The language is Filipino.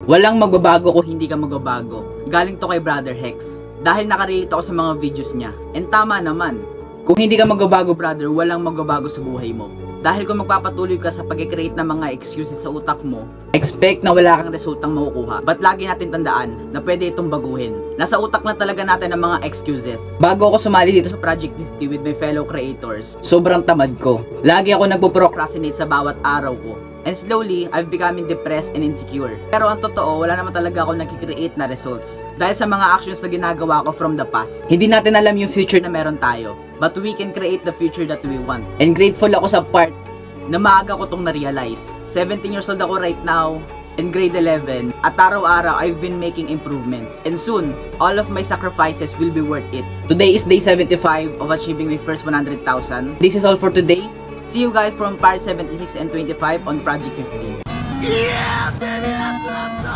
Walang magbabago kung hindi ka magbabago. Galing to kay Brother Hex. Dahil nakarelate ako sa mga videos niya. And tama naman. Kung hindi ka magbabago brother, walang magbabago sa buhay mo. Dahil kung magpapatuloy ka sa pag-create ng mga excuses sa utak mo, expect na wala kang resultang makukuha. But lagi natin tandaan na pwede itong baguhin. Nasa utak lang talaga natin ang mga excuses. Bago ako sumali dito sa Project 50 with my fellow creators, sobrang tamad ko. Lagi ako nagpo-procrastinate sa bawat araw ko. And slowly, I've becoming depressed and insecure. Pero ang totoo, wala naman talaga ako nagki-create na results. Dahil sa mga actions na ginagawa ko from the past. Hindi natin alam yung future na meron tayo. But we can create the future that we want. And grateful ako sa part na maaga ko tong na-realize. 17 years old ako right now. In grade 11, at araw-araw I've been making improvements. And soon, all of my sacrifices will be worth it. Today is day 75 of achieving my first 100,000. This is all for today. See you guys from part 76 and 25 on Project 50. Yeah, baby, that's awesome.